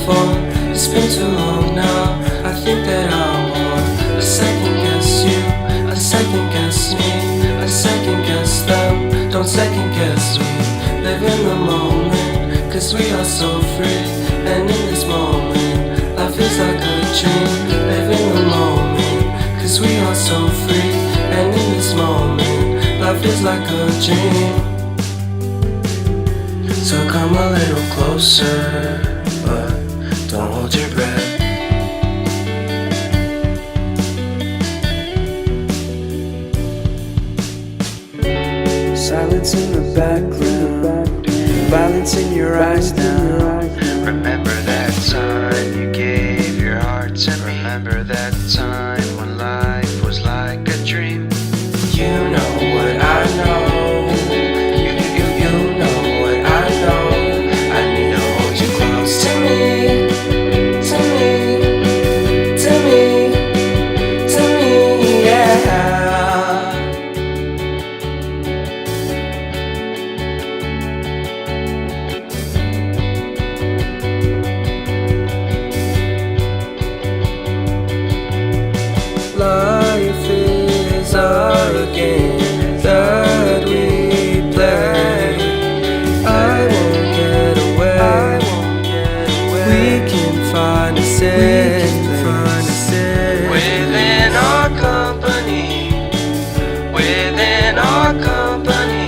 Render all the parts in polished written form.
before. It's been too long now. I think that I want. I second guess you, I second guess me, I second guess them. Don't second guess me. Live in the moment, cause we are so free. And in this moment, life is like a dream. Live in the moment, cause we are so free. And in this moment, life is like a dream. So come a little closer, but don't hold your breath. Silence in the background, violence in your eyes now. Remember that time you gave your heart to me. Remember that time when life was like a dream. You know what I know. You know what I know. I need to hold you close to me, to me, to me, to me, yeah. Life is a game that we play. I won't get away. We can find a safe place Within our company, within our company,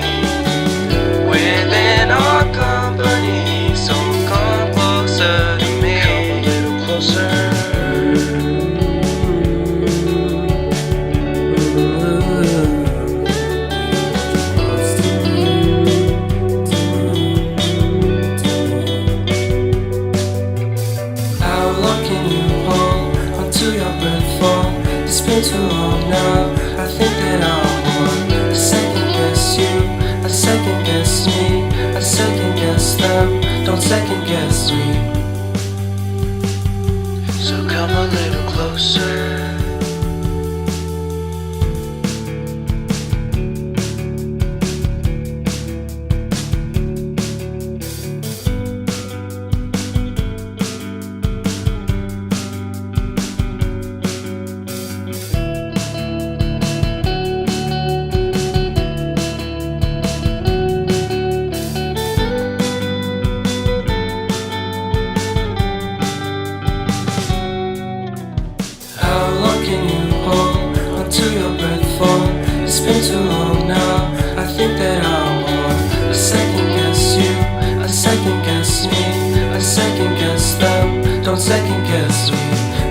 within our company. So come closer to me, come a little closer. It's been too long now. I think that I want. I second guess you, I second guess me, I second guess them. Don't second guess me. So come a little closer. It's been too long now. I think that I want. I second guess you, I second guess me, I second guess them. Don't second guess me.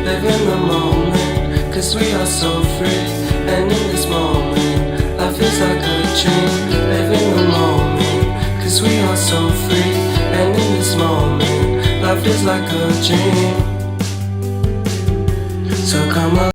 Live in the moment, cause we are so free. And in this moment, life is like a dream. Live in the moment, cause we are so free. And in this moment, life is like a dream. So come on.